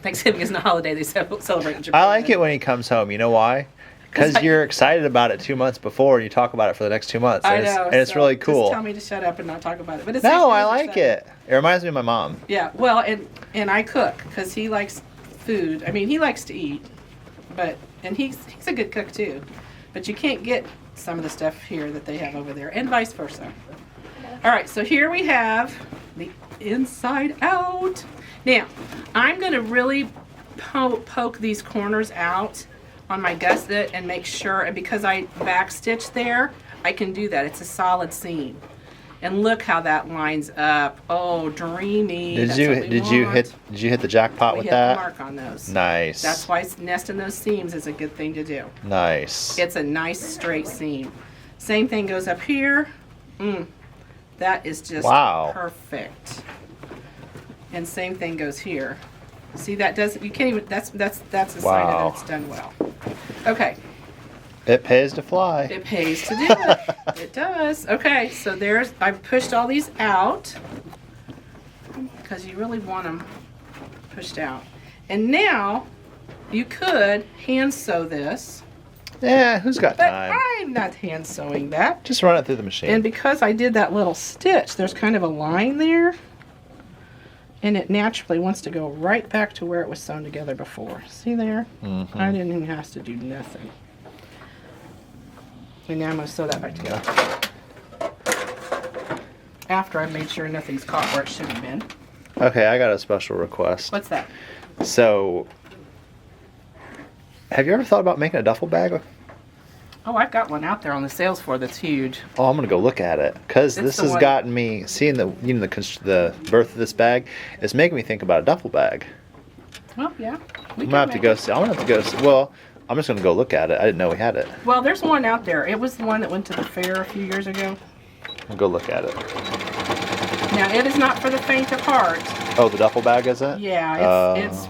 Thanksgiving isn't a holiday they celebrate in Japan. I like it when he comes home. You know why? Because you're excited about it 2 months before, and you talk about it for the next 2 months. I know. And it's really cool. Just tell me to shut up and not talk about it. But it's No, I like it. It reminds me of my mom. Yeah, well, and I cook because he likes food. I mean, he likes to eat, and he's a good cook too. But you can't get some of the stuff here that they have over there, and vice versa. All right, so here we have the inside out. Now, I'm going to really poke these corners out on my gusset and make sure, and because I backstitch there, I can do that. It's a solid seam. And look how that lines up. Oh, dreamy. Did you hit the jackpot with that? We hit the mark on those. Nice. That's why nesting those seams is a good thing to do. Nice. It's a nice straight seam. Same thing goes up here. That is just perfect. And same thing goes here. See, that does, you can't even, that's a sign that it's done well. Okay. It pays to fly. It pays to do it. It does. Okay, so I've pushed all these out because you really want them pushed out. And now you could hand sew this, Yeah, who's got but time? I'm not hand sewing that. Just run it through the machine. And because I did that little stitch, there's kind of a line there, and it naturally wants to go right back to where it was sewn together before. See there? Mm-hmm. I didn't even have to do nothing. And now I'm going to sew that back together. After I've made sure nothing's caught where it should have been. Okay, I got a special request. What's that? So, have you ever thought about making a duffel bag? Oh, I've got one out there on the sales floor that's huge. Oh, I'm gonna go look at it because It's this the has one- gotten me seeing the the birth of this bag. It's making me think about a duffel bag. Well, yeah. We I'm could gonna have to make go it. see. I'm gonna have to go see. Well, I'm just gonna go look at it. I didn't know we had it. Well, there's one out there. It was the one that went to the fair a few years ago. I'll go look at it. Now, it is not for the faint of heart. Oh, the duffel bag is it? Yeah, it's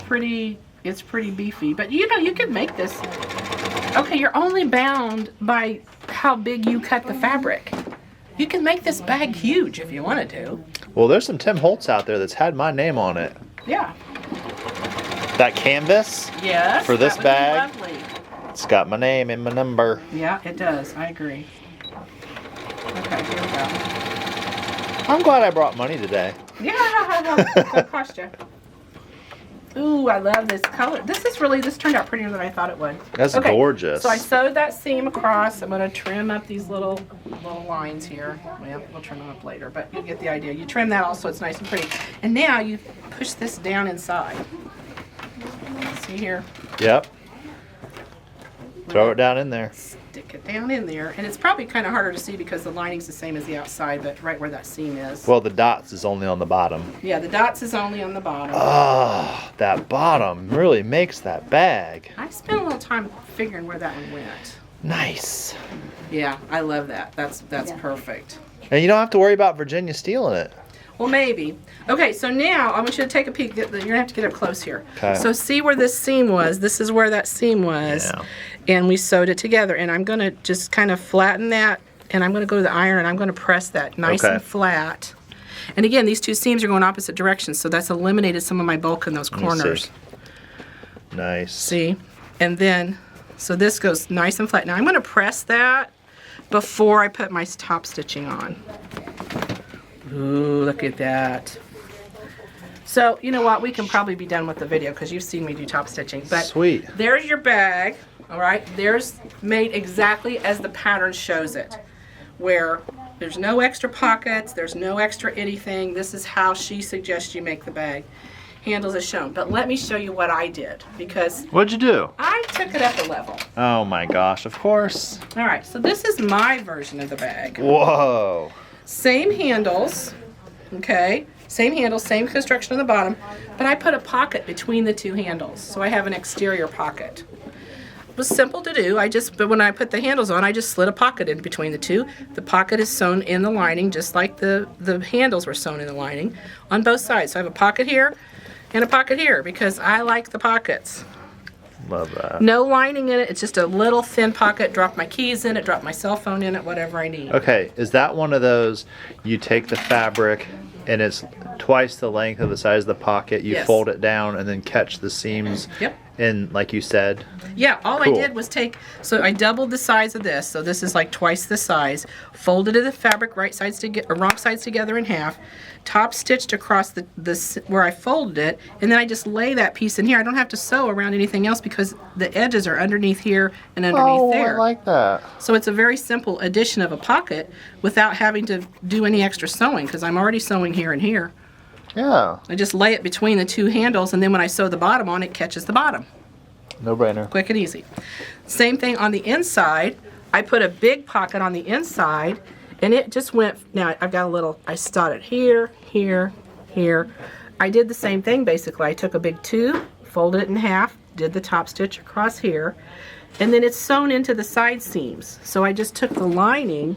pretty beefy. But you know, you could make this. Okay, you're only bound by how big you cut the fabric. You can make this bag huge if you wanted to. Well, there's some Tim Holtz out there that's had my name on it. Yeah. That canvas, Yes. For this that would be bag? lovely. it's got my name and my number. Yeah, it does. I agree. Okay, here we go. I'm glad I brought money today. Yeah, what cost you? Ooh, I love this color. This turned out prettier than I thought it would. That's gorgeous. So I sewed that seam across. I'm going to trim up these little lines here. Well, we'll trim them up later, but you'll get the idea. You trim that also, it's nice and pretty. And now you push this down inside. See here? Yep. Throw it down in there. Stick it down in there. And it's probably kind of harder to see because the lining's the same as the outside, but right where that seam is. Well, the dots is only on the bottom. Yeah, the dots is only on the bottom. Oh, that bottom really makes that bag. I spent a little time figuring where that one went. Nice. Yeah, I love that. That's perfect. And you don't have to worry about Virginia stealing it. Well, maybe. Okay, so now I want you to take a peek. You're going to have to get up close here. Okay. So see where this seam was. This is where that seam was. Yeah. And we sewed it together. And I'm going to just kind of flatten that. And I'm going to go to the iron and I'm going to press that nice Okay. and flat. And again, these two seams are going opposite directions. So that's eliminated some of my bulk in those Let me corners. see. Nice. See? And then, so this goes nice and flat. Now I'm going to press that before I put my top stitching on. Ooh, look at that. So, you know what? We can probably be done with the video because you've seen me do top stitching. But Sweet. there's your bag, all right? There's made exactly as the pattern shows it, where there's no extra pockets, there's no extra anything. This is how she suggests you make the bag. Handles as shown. But let me show you what I did because What'd you do? I took it up a level. Oh my gosh, of course. All right, so this is my version of the bag. Whoa. Same handles, okay? Same handles, same construction on the bottom, but I put a pocket between the two handles, so I have an exterior pocket. It was simple to do. But when I put the handles on, I just slid a pocket in between the two. The pocket is sewn in the lining, just like the handles were sewn in the lining on both sides. So I have a pocket here and a pocket here because I like the pockets. Love that. No lining in it. It's just a little thin pocket. Drop my keys in it, drop my cell phone in it, whatever I need. Okay, is that one of those you take the fabric and it's twice the length of the size of the pocket, you Yes. fold it down and then catch the seams Yep. in, like you said? Yeah, all Cool. I did was so I doubled the size of this, so this is like twice the size, folded the fabric wrong sides together in half, top stitched across where I folded it, and then I just lay that piece in here. I don't have to sew around anything else because the edges are underneath here and underneath there. I like that. So it's a very simple addition of a pocket without having to do any extra sewing because I'm already sewing here and here. Yeah, I just lay it between the two handles, and then when I sew the bottom on, it catches the bottom. no brainer. Quick and easy. Same thing on the inside. I put a big pocket on the inside, and it just went, now I've got I started here, here, here. I did the same thing basically. I took a big tube, folded it in half, did the top stitch across here, and then it's sewn into the side seams. So I just took the lining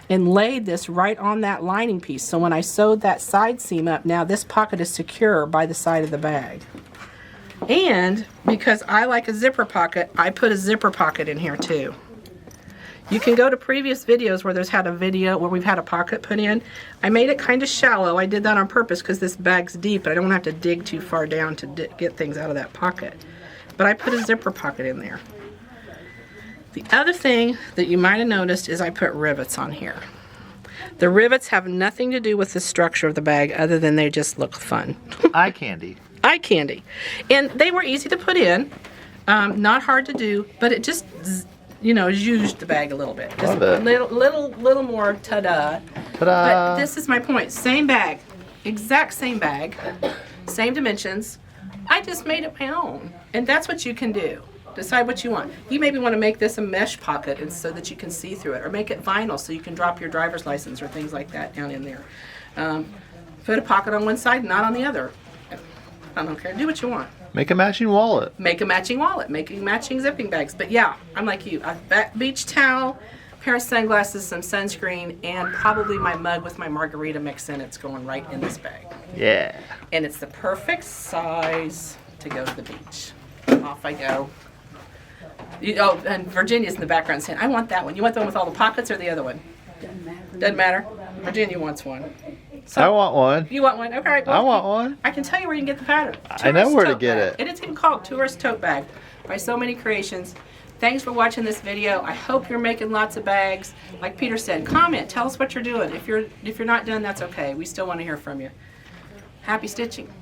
and laid this right on that lining piece. So when I sewed that side seam up, now this pocket is secure by the side of the bag. And because I like a zipper pocket, I put a zipper pocket in here too. You can go to previous videos where we've had a pocket put in. I made it kind of shallow. I did that on purpose because this bag's deep, but I don't have to dig too far down to get things out of that pocket. but I put a zipper pocket in there. The other thing that you might have noticed is I put rivets on here. The rivets have nothing to do with the structure of the bag other than they just look fun. Eye candy. Eye candy. And they were easy to put in, not hard to do, but it just, you know, used the bag a little bit. Just Love it. a little more ta-da. Ta-da. But this is my point. Same bag. Exact same bag. Same dimensions. I just made it my own. And that's what you can do. Decide what you want. You maybe want to make this a mesh pocket and so that you can see through it, or make it vinyl so you can drop your driver's license or things like that down in there. Put a pocket on one side, not on the other. I don't care. Do what you want. Make a matching wallet. Make a matching wallet. Make matching zipping bags. But yeah, I'm like you. A beach towel, pair of sunglasses, some sunscreen, and probably my mug with my margarita mix in. It's going right in this bag. Yeah. And it's the perfect size to go to the beach. Off I go. Oh, and Virginia's in the background saying, I want that one. You want the one with all the pockets or the other one? Doesn't matter. Virginia wants one. So, I want one. You want one? Okay. Well, I want one. I can tell you where you can get the pattern. I know where to Tote get Bag. it. And it's even called Tourist Tote Bag by So Many Creations. Thanks for watching this video. I hope you're making lots of bags. Like Peter said, comment. Tell us what you're doing. If you're not done, that's okay. We still want to hear from you. Happy stitching.